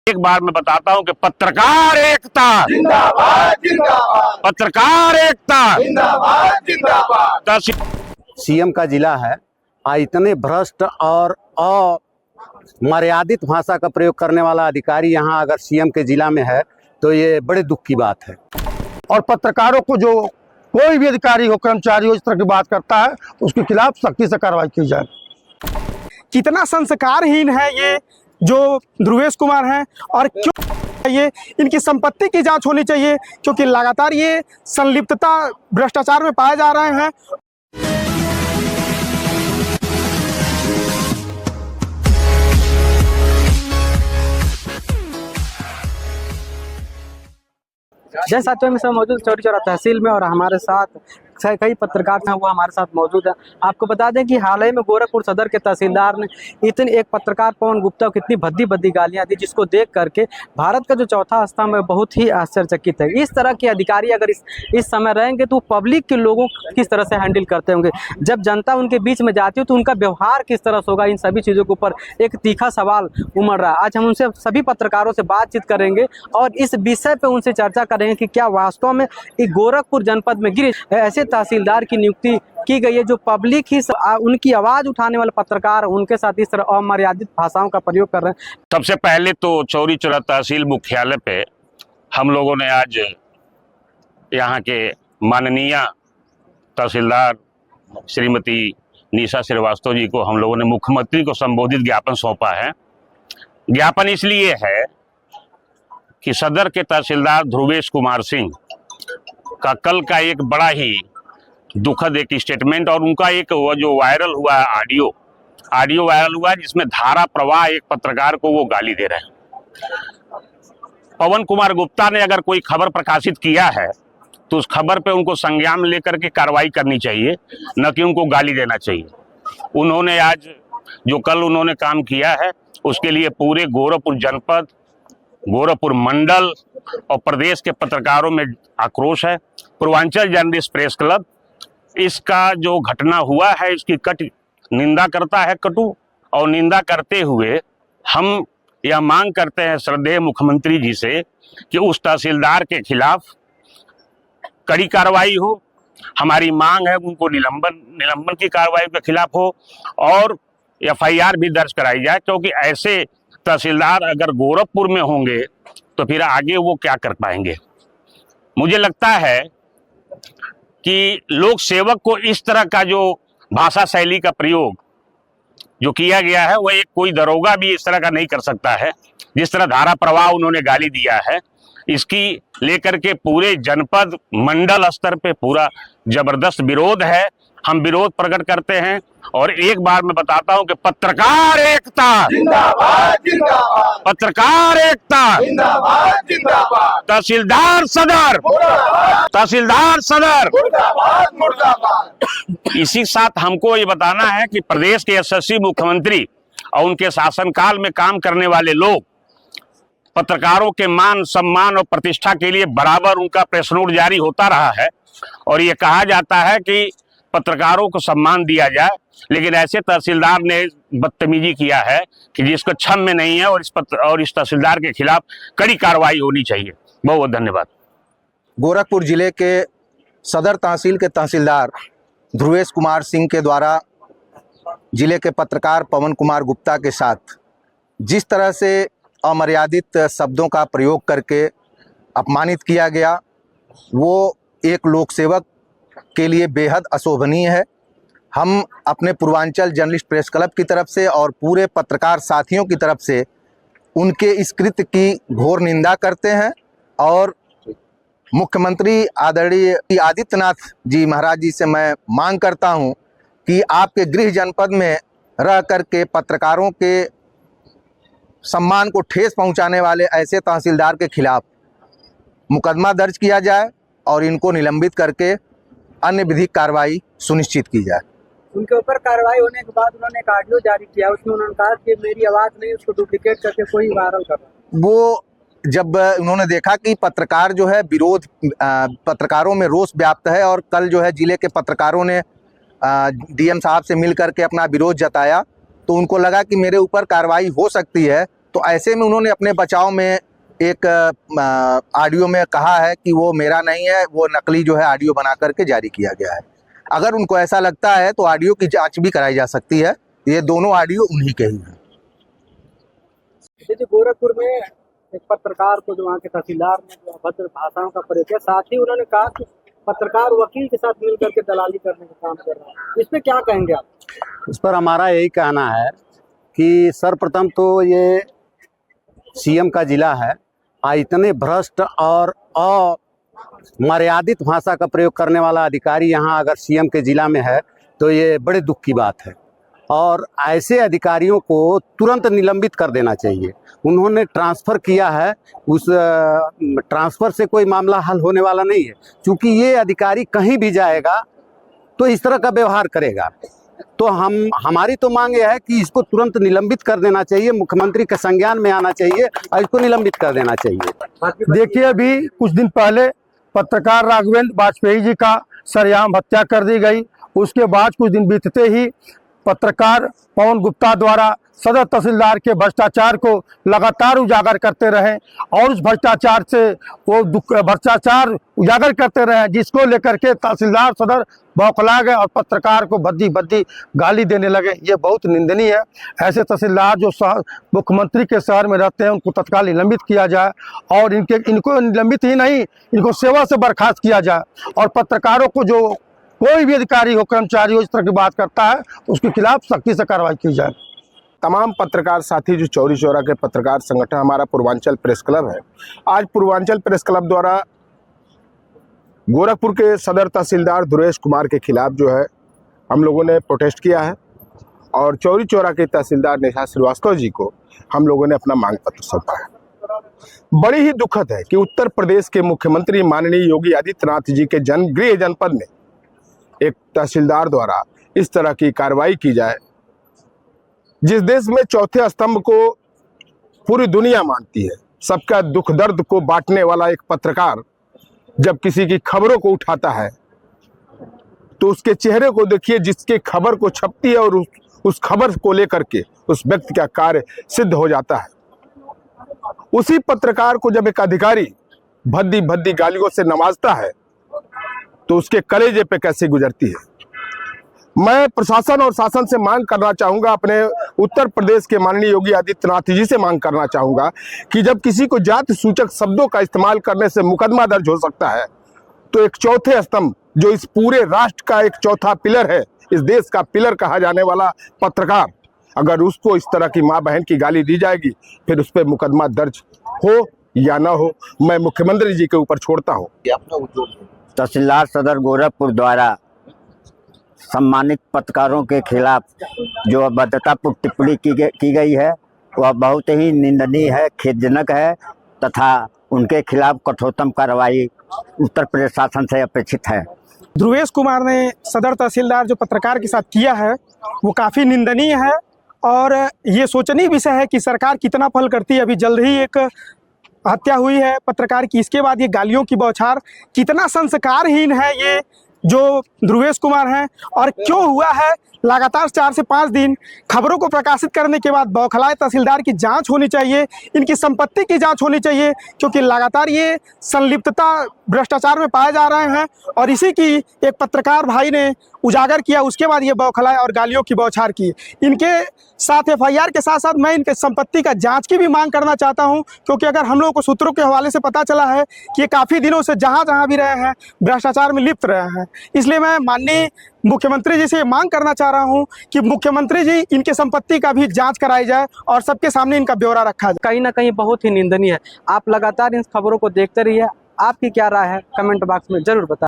एक बार मैं बताता हूं कि पत्रकार एकता जिंदाबाद जिंदाबाद, पत्रकार एकता जिंदाबाद जिंदाबाद। सीएम का जिला है, इतने भ्रष्ट और अमर्यादित भाषा का प्रयोग करने वाला अधिकारी यहाँ अगर सीएम के जिला में है तो ये बड़े दुख की बात है। और पत्रकारों को जो कोई भी अधिकारी हो, कर्मचारी हो, इस तरह की बात करता है तो उसके खिलाफ सख्ती से कार्रवाई की जाए। कितना संस्कारहीन है ये जो ध्रुवेश कुमार हैं, और क्यों ये इनकी संपत्ति की जांच होनी चाहिए, क्योंकि लगातार ये संलिप्तता भ्रष्टाचार में पाए जा रहे हैं। जय साथियों, में सब मौजूद चौरी चौरा तहसील में और हमारे साथ कई पत्रकार हैं, वो हमारे साथ मौजूद हैं। आपको बता दें कि हाल ही में गोरखपुर सदर के तहसीलदार ने इतने एक पत्रकार पवन गुप्ता को इतनी भद्दी भद्दी गालियां दी, जिसको देख करके भारत का जो चौथा स्तंभ है बहुत ही आश्चर्यचकित है। इस तरह के अधिकारी अगर इस समय रहेंगे तो पब्लिक के लोगों को किस तरह से हैंडल करते होंगे, जब जनता उनके बीच में जाती हो तो उनका व्यवहार किस तरह से होगा, इन सभी चीज़ों के ऊपर एक तीखा सवाल उमड़ रहा है। आज हम उनसे सभी पत्रकारों से बातचीत करेंगे और इस विषय पर उनसे चर्चा करेंगे कि क्या वास्तव में गोरखपुर जनपद में ऐसे तहसीलदार की नियुक्ति की गई है जो पब्लिक ही उनकी आवाज उठाने वाले पत्रकार उनके साथ इस तरह अमर्यादित भाषाओं का प्रयोग कर रहे हैं। सबसे पहले तो चौरी चौरा तहसील मुख्यालय पे हम लोगों ने आज यहाँ के माननीय तहसीलदार श्रीमती निशा श्रीवास्तव जी को हम लोगों ने मुख्यमंत्री को संबोधित ज्ञापन सौंपा है। ज्ञापन इसलिए है कि सदर के तहसीलदार ध्रुवेश कुमार सिंह का कल का एक बड़ा ही दुखद एक स्टेटमेंट और उनका एक वो जो वायरल हुआ है ऑडियो वायरल हुआ है, जिसमें धारा प्रवाह एक पत्रकार को वो गाली दे रहे हैं। पवन कुमार गुप्ता ने अगर कोई खबर प्रकाशित किया है तो उस खबर पे उनको संज्ञान लेकर के कार्रवाई करनी चाहिए, न कि उनको गाली देना चाहिए। उन्होंने आज जो कल उन्होंने काम किया है उसके लिए पूरे गोरखपुर जनपद, गोरखपुर मंडल और प्रदेश के पत्रकारों में आक्रोश है। पूर्वांचल जर्नलिस्ट प्रेस क्लब इसका जो घटना हुआ है इसकी कट निंदा करता है, कटु और निंदा करते हुए हम यह मांग करते हैं श्रद्धेय मुख्यमंत्री जी से कि उस तहसीलदार के खिलाफ कड़ी कार्रवाई हो। हमारी मांग है उनको निलंबन की कार्रवाई के खिलाफ हो और एफआईआर भी दर्ज कराई जाए, क्योंकि ऐसे तहसीलदार अगर गोरखपुर में होंगे तो फिर आगे वो क्या कर पाएंगे। मुझे लगता है कि लोक सेवक को इस तरह का जो भाषा शैली का प्रयोग जो किया गया है वह एक कोई दरोगा भी इस तरह का नहीं कर सकता है। जिस तरह धारा प्रवाह उन्होंने गाली दिया है, इसकी लेकर के पूरे जनपद मंडल स्तर पे पूरा जबरदस्त विरोध है। हम विरोध प्रकट करते हैं और एक बार मैं बताता हूं कि पत्रकार एकता जिंदाबाद जिंदाबाद, पत्रकार एकता जिंदाबाद जिंदाबाद, तहसीलदार सदर, तहसीलदार सदर मुर्दाबाद मुर्दाबाद। इसी साथ हमको ये बताना है कि प्रदेश के यशस्वी मुख्यमंत्री और उनके शासनकाल में काम करने वाले लोग पत्रकारों के मान सम्मान और प्रतिष्ठा के लिए बराबर उनका प्रेस नोट जारी होता रहा है और ये कहा जाता है कि पत्रकारों को सम्मान दिया जाए, लेकिन ऐसे तहसीलदार ने बदतमीजी किया है कि जिसको क्षम्य नहीं है और इस तहसीलदार के खिलाफ कड़ी कार्रवाई होनी चाहिए। बहुत बहुत धन्यवाद। गोरखपुर जिले के सदर तहसील के तहसीलदार ध्रुवेश कुमार सिंह के द्वारा जिले के पत्रकार पवन कुमार गुप्ता के साथ जिस तरह से अमर्यादित शब्दों का प्रयोग करके अपमानित किया गया, वो एक लोकसेवक के लिए बेहद अशोभनीय है। हम अपने पूर्वांचल जर्नलिस्ट प्रेस क्लब की तरफ से और पूरे पत्रकार साथियों की तरफ से उनके इस कृत्य की घोर निंदा करते हैं और मुख्यमंत्री आदरणीय आदित्यनाथ जी महाराज जी से मैं मांग करता हूं कि आपके गृह जनपद में रह करके पत्रकारों के सम्मान को ठेस पहुंचाने वाले ऐसे तहसीलदार के खिलाफ मुकदमा दर्ज किया जाए और इनको निलंबित करके अन्य विधिक कार्रवाई सुनिश्चित की जाए। उनके ऊपर कार्रवाई होने के बाद उन्होंने एक ऑडियो जारी किया, उसमें उन्होंने कहा कि मेरी आवाज नहीं, उसको डुप्लीकेट करके कोई वायरल कर रहा। वो जब उन्होंने देखा कि पत्रकार जो है पत्रकारों में रोष व्याप्त है और कल जो है जिले के पत्रकारों ने डीएम साहब से मिल करके अपना विरोध जताया, तो उनको लगा कि मेरे ऊपर कार्रवाई हो सकती है, तो ऐसे में उन्होंने अपने बचाव में एक ऑडियो में कहा है कि वो मेरा नहीं है, वो नकली जो है ऑडियो बना करके जारी किया गया है। अगर उनको ऐसा लगता है तो ऑडियो की जांच भी कराई जा सकती है। ये दोनों ऑडियो उन्हीं के ही हैं। देखिए, गोरखपुर में एक पत्रकार को जो वहाँ के तहसीलदार ने जो अभद्र भाषाओं का प्रयोग किया, साथ ही उन्होंने कहा कि पत्रकार वकील के साथ मिलकर के दलाली करने का काम कर रहा है। इस पे क्या कहेंगे आप? इस पर हमारा यही कहना है कि सर्वप्रथम तो ये सीएम का जिला है, इतने भ्रष्ट और अमर्यादित भाषा का प्रयोग करने वाला अधिकारी यहाँ अगर सीएम के जिला में है तो ये बड़े दुख की बात है। और ऐसे अधिकारियों को तुरंत निलंबित कर देना चाहिए। उन्होंने ट्रांसफ़र किया है, उस ट्रांसफ़र से कोई मामला हल होने वाला नहीं है, क्योंकि ये अधिकारी कहीं भी जाएगा तो इस तरह का व्यवहार करेगा। तो हमारी तो मांग यह है कि इसको तुरंत निलंबित कर देना चाहिए, मुख्यमंत्री के संज्ञान में आना चाहिए और इसको निलंबित कर देना चाहिए। देखिए, अभी कुछ दिन पहले पत्रकार राघवेंद्र वाजपेयी जी का सरेआम हत्या कर दी गई। उसके बाद कुछ दिन बीतते ही पत्रकार पवन गुप्ता द्वारा सदर तहसीलदार के भ्रष्टाचार को लगातार उजागर करते रहे और उस भ्रष्टाचार से वो भ्रष्टाचार उजागर करते रहे, जिसको लेकर के तहसीलदार सदर बौखला गए और पत्रकार को भद्दी भद्दी गाली देने लगे। ये बहुत निंदनीय है। ऐसे तहसीलदार जो मुख्यमंत्री के शहर में रहते हैं उनको तत्काल निलंबित किया जाए और इनको निलंबित ही नहीं, इनको सेवा से बर्खास्त किया जाए। और पत्रकारों को जो कोई भी अधिकारी हो, कर्मचारी हो, इस तरह की बात करता है उसके खिलाफ सख्ती से कार्रवाई की जाए। तमाम पत्रकार साथी जो चौरी चौरा के पत्रकार संगठन हमारा पूर्वांचल प्रेस क्लब है, आज पूर्वांचल प्रेस क्लब द्वारा गोरखपुर के सदर तहसीलदार ध्रुवेश कुमार के खिलाफ जो है हम लोगों ने प्रोटेस्ट किया है और चौरी चौरा के तहसीलदार निशा श्रीवास्तव जी को हम लोगों ने अपना मांग पत्र सौंपा है। बड़ी ही दुखद है कि उत्तर प्रदेश के मुख्यमंत्री माननीय योगी आदित्यनाथ जी के गृह जनपद में एक तहसीलदार द्वारा इस तरह की कार्रवाई की जाए। जिस देश में चौथे स्तंभ को पूरी दुनिया मानती है, सबका दुख दर्द को बांटने वाला एक पत्रकार जब किसी की खबरों को उठाता है तो उसके चेहरे को देखिए, जिसके खबर को छपती है और उस खबर को लेकर के उस व्यक्ति का कार्य सिद्ध हो जाता है। उसी पत्रकार को जब एक अधिकारी भद्दी भद्दी गालियों से नवाजता है तो उसके कलेजे पे कैसे गुजरती है। मैं प्रशासन और शासन से मांग करना चाहूंगा, अपने उत्तर प्रदेश के माननीय योगी आदित्यनाथ जी से मांग करना चाहूंगा कि जब किसी को जाति सूचक शब्दों का इस्तेमाल करने से मुकदमा दर्ज हो सकता है तो एक चौथे स्तंभ जो इस पूरे राष्ट्र का एक चौथा पिलर है, इस देश का पिलर कहा जाने वाला पत्रकार, अगर उसको इस तरह की माँ बहन की गाली दी जाएगी फिर उस पर मुकदमा दर्ज हो या ना हो, मैं मुख्यमंत्री जी के ऊपर छोड़ता हूँ। तहसीलदार सदर गोरखपुर द्वारा सम्मानित पत्रकारों के खिलाफ जो अभद्रतापूर्ण टिप्पणी की गई है वह बहुत ही निंदनीय है, खेदजनक है तथा उनके खिलाफ कठोरतम कार्रवाई उत्तर प्रदेश शासन से अपेक्षित है। ध्रुवेश कुमार ने सदर तहसीलदार जो पत्रकार के साथ किया है वो काफ़ी निंदनीय है और ये सोचनीय विषय है कि सरकार कितना पहल करती है। अभी जल्द ही एक हत्या हुई है पत्रकार की, इसके बाद ये गालियों की बौछार, कितना संस्कारहीन है ये जो ध्रुवेश कुमार हैं और क्यों हुआ है। लगातार 4 से 5 दिन खबरों को प्रकाशित करने के बाद बौखलाए तहसीलदार की जांच होनी चाहिए, इनकी संपत्ति की जांच होनी चाहिए, क्योंकि लगातार ये संलिप्तता भ्रष्टाचार में पाए जा रहे हैं और इसी की एक पत्रकार भाई ने उजागर किया। उसके बाद ये बौखलाए और गालियों की बौछार की। इनके साथ एफआईआर के साथ साथ मैं इनके संपत्ति का जांच की भी मांग करना चाहता हूं, क्योंकि अगर हम लोगों को सूत्रों के हवाले से पता चला है कि ये काफ़ी दिनों से जहां भी रहे हैं भ्रष्टाचार में लिप्त रहे हैं। इसलिए मैं माननीय मुख्यमंत्री जी से मांग करना चाह रहा हूं कि मुख्यमंत्री जी इनके संपत्ति का भी जांच कराई जाए और सबके सामने इनका ब्यौरा रखा जाए। कहीं ना कहीं बहुत ही निंदनीय है। आप लगातार इन खबरों को देखते रहिए। आपकी क्या राय है कमेंट बॉक्स में जरूर बताएं।